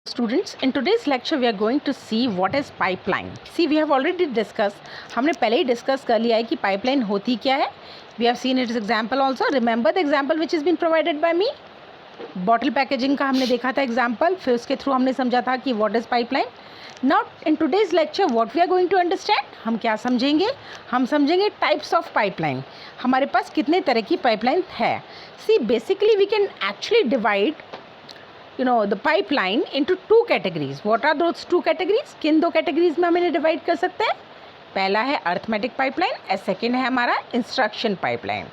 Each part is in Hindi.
Students, in today's lecture we are going to see what is pipeline. See, we have already discussed, हमने पहले ही डिस्कस कर लिया है कि पाइपलाइन होती क्या है. We have seen its example also. Remember the example which has been provided by me. Bottle packaging का हमने देखा था एग्जाम्पल, फिर उसके थ्रू हमने समझा था कि what is pipeline. Now in today's lecture what we are going to understand, हम क्या समझेंगे, हम समझेंगे टाइप्स ऑफ पाइपलाइन. हमारे पास कितने तरह की पाइपलाइन है. See basically we can actually divide the pipeline into two categories. What are those two categories? किन दो कैटेगरीज में हम इन्हें डिवाइड कर सकते हैं. पहला है अर्थमेटिक पाइपलाइन और सेकेंड है हमारा इंस्ट्रक्शन पाइपलाइन.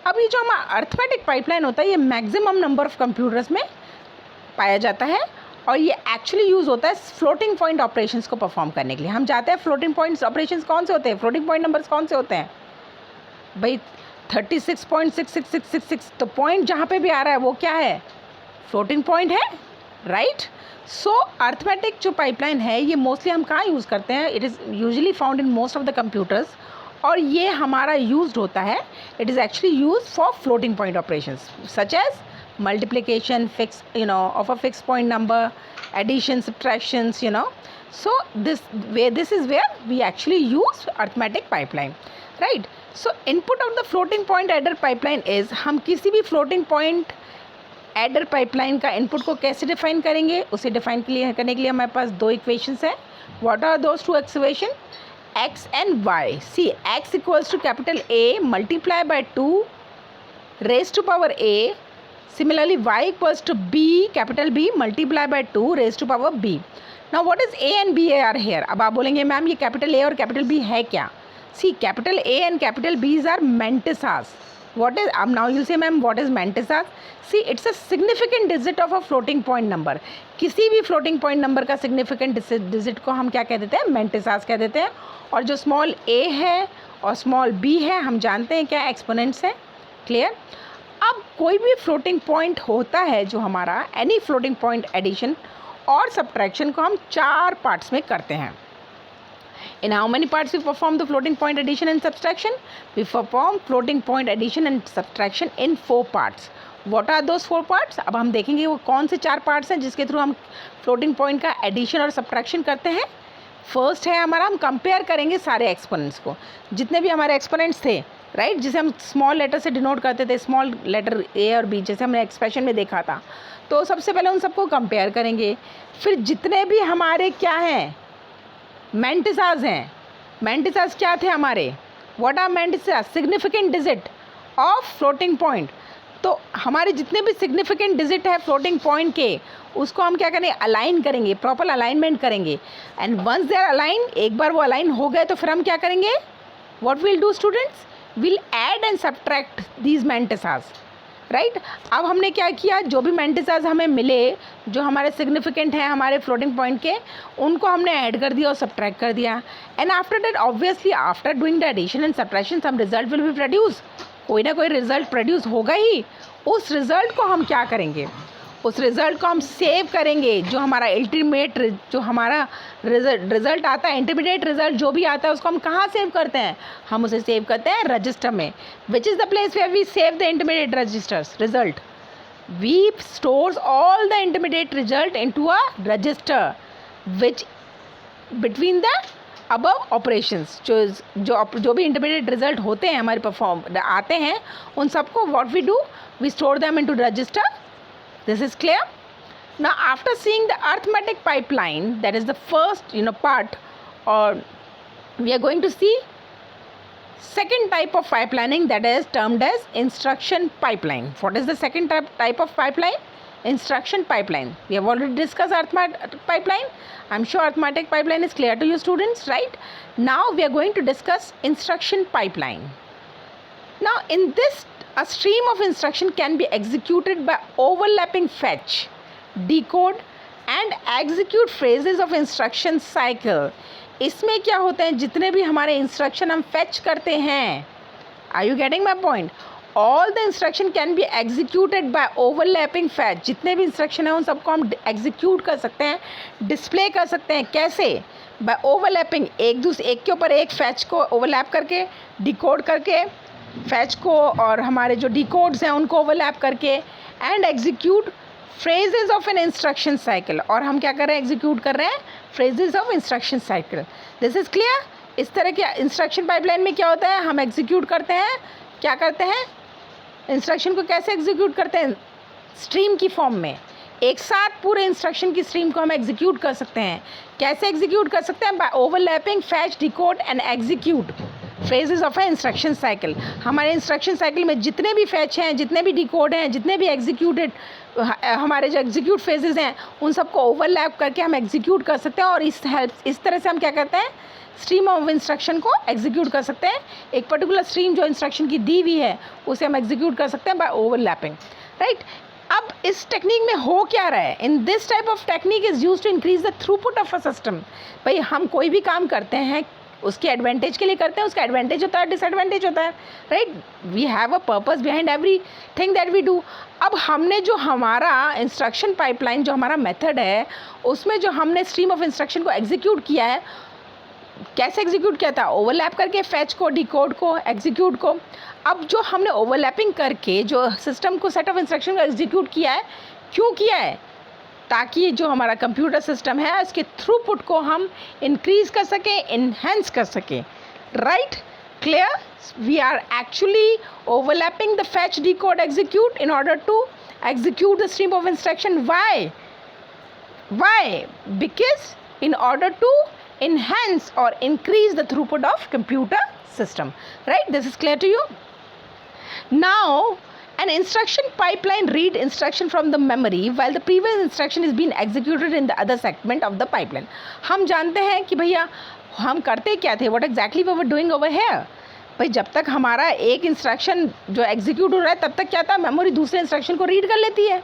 अब ये जो हमारा अर्थमेटिक पाइपलाइन होता है ये मैक्सिमम नंबर ऑफ कंप्यूटर्स में पाया जाता है और ये एक्चुअली यूज़ होता है फ्लोटिंग पॉइंट ऑपरेशंस को परफॉर्म करने के लिए. हम जाते हैं फ्लोटिंग पॉइंट ऑपरेशंस कौन से होते हैं, फ्लोटिंग पॉइंट नंबर्स कौन से होते हैं भाई, 36.66666. तो पॉइंट जहाँ पे भी आ रहा है वो क्या है, फ्लोटिंग पॉइंट है, राइट. सो अर्थमेटिक जो पाइपलाइन है ये मोस्टली हम कहाँ यूज़ करते हैं, it is usually found in most of the computers. और ये हमारा यूज्ड होता है, it is actually use for floating point operations such as multiplication fix of a fix point number, addition, subtractions, so this is where we actually use arithmetic pipeline, right. So input of the floating point adder pipeline is, हम किसी भी floating point एडर पाइपलाइन का इनपुट को कैसे डिफाइन करेंगे, उसे डिफाइन करने के लिए हमारे पास दो इक्वेशंस हैं. What are those two equation, X and Y. See X equals to capital A multiply by 2 raise to power A. Similarly Y equals to B capital B multiply by 2 raise to power B. Now what is A and B are here. अब आप बोलेंगे मैम ये कैपिटल ए और कैपिटल बी है क्या. सी capital A and capital bees are मेंटिसास. What is, now you'll say ma'am what is mantisas. See, it's a significant digit of a floating point number. किसी भी floating point number का significant digit को हम क्या कह देते हैं, mantisas कह देते हैं. और जो small a है और small b है हम जानते हैं क्या exponents हैं, clear. अब कोई भी floating point होता है जो हमारा any floating point addition और subtraction को हम 4 parts में करते हैं. In how many parts we perform the floating point addition and subtraction? We perform floating point addition and subtraction in 4 parts. What are those 4 parts? अब हम देखेंगे वो कौन से 4 parts हैं जिसके थ्रू हम floating point का addition और subtraction करते हैं. फर्स्ट है हमारा, हम कंपेयर करेंगे सारे एक्सपोनेंट्स को, जितने भी हमारे एक्सपोनेंट्स थे, राइट, जिसे हम स्मॉल लेटर से डिनोट करते थे, स्मॉल लेटर ए और बी, जैसे हमने एक्सप्रेशन में देखा था. तो सबसे पहले उन सबको कंपेयर करेंगे. फिर जितने भी हमारे क्या हैं, मेंटिसास हैं. मेंटिसास क्या थे हमारे, what are mantissas, significant digit of floating point. तो हमारे जितने भी सिग्निफिकेंट डिजिट है फ्लोटिंग पॉइंट के, उसको हम क्या करेंगे, अलाइन करेंगे, प्रॉपर अलाइनमेंट करेंगे. And once they are align, एक बार वो अलाइन हो गए तो फिर हम क्या करेंगे, what will do students, will add and subtract these mantissas, right. अब हमने क्या किया, जो भी मेंटिसास हमें मिले जो हमारे सिग्निफिकेंट हैं हमारे फ्लोटिंग पॉइंट के, उनको हमने ऐड कर दिया और सब्ट्रैक्ट कर दिया. And after that obviously after doing the addition and subtraction some result will be produce. कोई ना कोई रिजल्ट प्रोड्यूस होगा ही. उस रिजल्ट को हम क्या करेंगे, उस रिज़ल्ट को हम सेव करेंगे. जो हमारा अल्टीमेट जो हमारा रिज़ल्ट आता है, इंटरमीडिएट रिज़ल्ट जो भी आता है, उसको हम कहाँ सेव करते हैं, हम उसे सेव करते हैं रजिस्टर में. Which is the place where we save the intermediate registers result. We stores all the intermediate result into a register which between the above operations. जो भी इंटरमीडिएट रिज़ल्ट होते हैं हमारे परफॉर्म आते हैं, उन सबको what we do, we store them into register. This is clear. Now after seeing the arithmetic pipeline, that is the first part, or we are going to see second type of pipelining, that is termed as instruction pipeline. What is the second type of pipeline? Instruction pipeline. We have already discussed arithmetic pipeline. I'm sure arithmetic pipeline is clear to you students, right? Now we are going to discuss instruction pipeline. Now in this, a stream of instruction can be executed by overlapping fetch, decode and execute phases of instruction cycle. इसमें क्या होते हैं, जितने भी हमारे इंस्ट्रक्शन हम फैच करते हैं, are you getting my point, all the instruction can be executed by overlapping fetch. जितने भी इंस्ट्रक्शन हैं उन सबको हम एग्जीक्यूट कर सकते हैं, डिस्प्ले कर सकते हैं. कैसे, बाय ओवरलैपिंग, एक के ऊपर एक फैच को ओवरलैप करके, डिकोड करके फैच को, और हमारे जो डिकोड्स हैं उनको ओवरलैप करके, and execute phrases of an instruction cycle, और हम क्या कर रहे हैं, एग्जीक्यूट कर रहे हैं phrases of instruction cycle. This is clear. इस तरह के इंस्ट्रक्शन पाइपलाइन में क्या होता है, हम एग्जीक्यूट करते हैं, क्या करते हैं, इंस्ट्रक्शन को कैसे एग्जीक्यूट करते हैं, स्ट्रीम की फॉर्म में। एक साथ पूरे इंस्ट्रक्शन की स्ट्रीम को हम एग्जीक्यूट कर सकते हैं। कैसे एग्जीक्यूट कर सकते हैं, by overlapping fetch decode and execute phases of a instruction cycle. हमारे इंस्ट्रक्शन साइकिल में जितने भी फैच हैं, जितने भी डिकोड हैं, जितने भी एग्जीक्यूटेड हमारे जो एग्जीक्यूट फेजेस हैं, उन सबको ओवरलैप करके हम एग्जीक्यूट कर सकते हैं, और इस तरह से हम क्या करते हैं, स्ट्रीम ऑफ इंस्ट्रक्शन को एग्जीक्यूट कर सकते हैं। एक पर्टिकुलर स्ट्रीम जो इंस्ट्रक्शन की दी हुई है उसे हम एग्जीक्यूट कर सकते हैं बाय ओवरलैपिंग, राइट। अब इस टेक्निक में हो क्या रहा है, in this type of technique is use to increase the throughput of a system. भाई हम कोई भी काम करते हैं उसके एडवांटेज के लिए करते हैं, उसका एडवांटेज होता है, डिसएडवांटेज होता है, right. We have a purpose behind everything that we do. अब हमने जो हमारा इंस्ट्रक्शन पाइपलाइन, जो हमारा मेथड है, उसमें जो हमने स्ट्रीम ऑफ इंस्ट्रक्शन को एग्जीक्यूट किया है, कैसे एग्जीक्यूट किया था, ओवरलैप करके फैच को, डिकोड को, एग्जीक्यूट को। अब जो हमने ओवरलैपिंग करके जो सिस्टम को, सेट ऑफ इंस्ट्रक्शन को एग्जीक्यूट किया है, क्यों किया है, ताकि जो हमारा कंप्यूटर सिस्टम है उसके थ्रूपुट को हम इंक्रीज कर सकें, इन्हेंस कर सकें, right. Clear. We are actually overlapping the fetch, decode, execute in order to execute the stream of instruction. Why? Because in order to enhance or increase the throughput of computer system, right? This is clear to you. Now an instruction pipeline read instruction from the memory while the previous instruction is being executed in the other segment of the pipeline. हम जानते हैं कि भैया हम करते क्या थे, what exactly we were doing over here. भाई जब तक हमारा एक इंस्ट्रक्शन जो एग्जीक्यूट हो रहा है तब तक क्या था, मेमोरी दूसरे इंस्ट्रक्शन को रीड कर लेती है।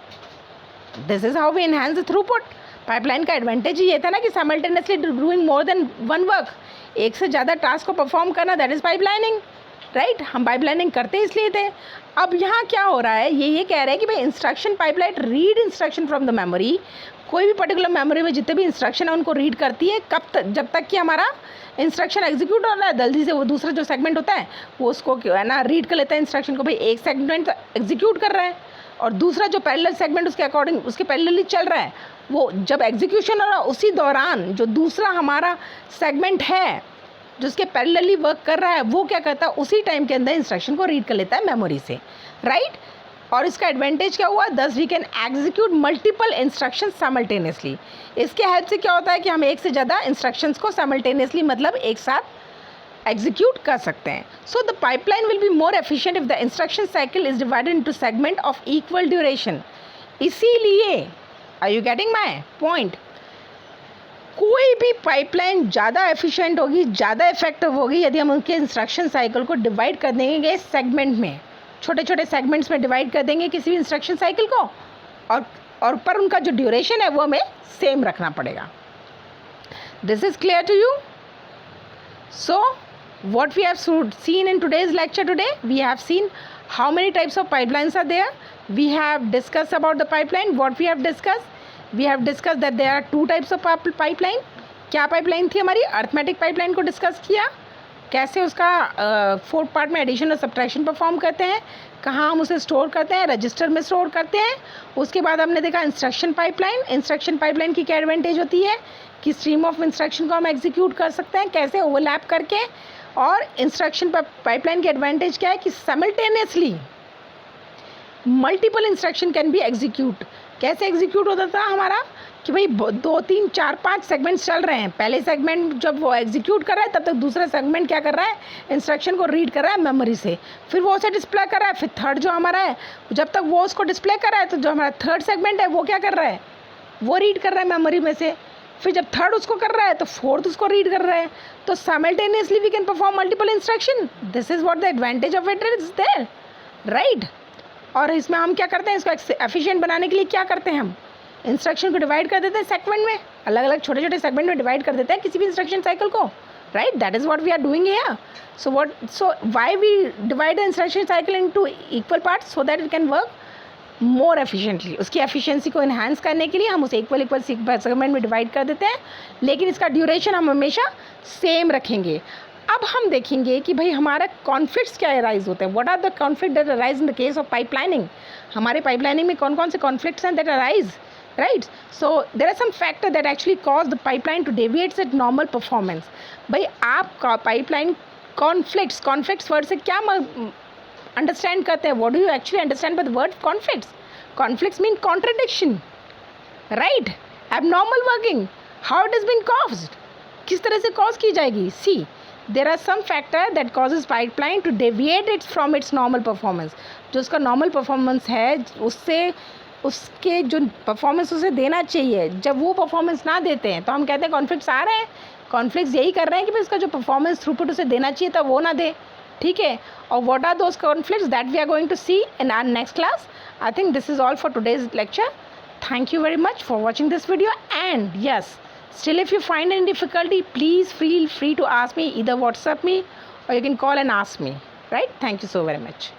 This is how we enhance the throughput. Pipeline का एडवांटेज ही ये था ना कि simultaneously doing more than one work, एक से ज़्यादा टास्क को परफॉर्म करना, दैट इज़ पाइपलाइनिंग, राइट। हम पाइपलाइनिंग करते इसलिए थे। अब यहाँ क्या हो रहा है, ये कह रहा है कि भाई instruction pipeline read instruction from the memory, कोई भी पर्टिकुलर मेमोरी में जितने भी इंस्ट्रक्शन है उनको रीड करती है, कब तक, जब तक कि हमारा इंस्ट्रक्शन एग्जीक्यूट हो रहा है, जल्दी से वो दूसरा जो सेगमेंट होता है वो उसको है ना रीड कर लेता है इंस्ट्रक्शन को। भाई एक सेगमेंट तो एग्जीक्यूट कर रहा है और दूसरा जो पैरेलल सेगमेंट उसके अकॉर्डिंग, उसके पैरेलली चल रहा है, वो जब एग्जीक्यूशन हो रहा है उसी दौरान जो दूसरा हमारा सेगमेंट है जो उसके पैरेलली वर्क कर रहा है, वो क्या करता है, उसी टाइम के अंदर इंस्ट्रक्शन को रीड कर लेता है मेमोरी से, राइट। और इसका एडवांटेज क्या हुआ, thus we can execute multiple instruction simultaneously. इसके हेल्प से क्या होता है कि हम एक से ज़्यादा इंस्ट्रक्शंस को साइमल्टेनियसली, मतलब एक साथ एग्जीक्यूट कर सकते हैं। So the pipeline will be more efficient if the instruction cycle is divided into segment of equal duration. इसीलिए, are you getting my point, कोई भी पाइपलाइन ज़्यादा एफिशिएंट होगी, ज़्यादा इफेक्टिव होगी यदि हम उनके इंस्ट्रक्शन साइकिल को डिवाइड कर देंगे सेगमेंट में, छोटे छोटे सेगमेंट्स में डिवाइड कर देंगे किसी भी इंस्ट्रक्शन साइकिल को, और पर उनका जो ड्यूरेशन है वो हमें सेम रखना पड़ेगा। This is clear to you. So what we have seen in today's lecture today, we have seen how many types of pipelines are there. We have discussed about the pipeline. What we have discussed that there are two types of pipeline. क्या pipeline थी हमारी, अर्थमेटिक pipeline को डिस्कस किया, कैसे उसका फोर्थ पार्ट में एडिशन और सब्ट्रैक्शन परफॉर्म करते हैं, कहाँ हम उसे स्टोर करते हैं, रजिस्टर में स्टोर करते हैं। उसके बाद हमने देखा इंस्ट्रक्शन पाइपलाइन की क्या एडवांटेज होती है कि स्ट्रीम ऑफ इंस्ट्रक्शन को हम एग्जीक्यूट कर सकते हैं कैसे, ओवरलैप करके। और इंस्ट्रक्शन पाइपलाइन की एडवांटेज क्या है कि simultaneously multiple instruction can B execute. कैसे एग्जीक्यूट होता था हमारा कि भाई 2, 3, 4, 5 सेगमेंट्स चल रहे हैं, पहले सेगमेंट जब वो एग्जीक्यूट कर रहा है तब तक दूसरा सेगमेंट क्या कर रहा है, इंस्ट्रक्शन को रीड कर रहा है मेमोरी से, फिर वो उसे डिस्प्ले कर रहा है, फिर थर्ड जो हमारा है जब तक वो उसको डिस्प्ले कर रहा है तो जो हमारा थर्ड सेगमेंट है वो क्या कर रहा है, वो रीड कर रहा है मेमोरी में से, फिर जब थर्ड उसको कर रहा है तो फोर्थ उसको रीड कर रहा है। तो simultaneously we can perform multiple instruction. This is what the advantage of it is there, right. और इसमें हम क्या करते हैं, इसको एफिशिएंट बनाने के लिए क्या करते हैं, हम इंस्ट्रक्शन को डिवाइड कर देते हैं सेगमेंट में, अलग अलग छोटे छोटे सेगमेंट में डिवाइड कर देते हैं किसी भी इंस्ट्रक्शन साइकिल को, right. That is what we are doing here. So why we divide the instruction cycle into equal parts, so that it can work more efficiently. उसकी एफिशिएंसी को इन्हांस करने के लिए हम उसे इक्वल सेगमेंट में डिवाइड कर देते हैं, लेकिन इसका ड्यूरेशन हम हमेशा सेम रखेंगे। अब हम देखेंगे कि भाई हमारा कॉन्फ्लिक्ट्स क्या अराइज होते हैं. What are the conflict that arise in the case of pipelining. हमारे पाइपलाइनिंग में कौन कौन से कॉन्फ्लिक्ट्स हैं that arise, right. So there are some factor that actually cause the pipeline to deviates it normal performance. भाई आपका पाइपलाइन कॉन्फ्लिक्ट्स वर्ड से क्या अंडरस्टैंड करते हैं. What do you actually understand by the word conflicts. Conflicts mean contradiction, right. Abnormal working, how it is been caused, किस तरह से कॉज की जाएगी. See, there are some factor that causes pipeline to deviate its from its normal performance. जो उसका नॉर्मल परफॉर्मेंस है उससे उसके जो परफॉर्मेंस उसे देना चाहिए, जब वो परफॉर्मेंस ना देते हैं तो हम कहते हैं कॉन्फ्लिक्ट्स आ रहे हैं. कॉन्फ्लिक्ट्स यही कर रहे हैं कि भाई उसका जो परफॉर्मेंस थ्रूपुट उसे देना चाहिए था वो ना दे, ठीक है. और what are those conflicts that we are going to see in our next class. I think this is all for today's lecture. Thank you very much for watching this video, and yes, still if you find any difficulty, please feel free to ask me, either WhatsApp me or you can call and ask me, right. Thank you so very much.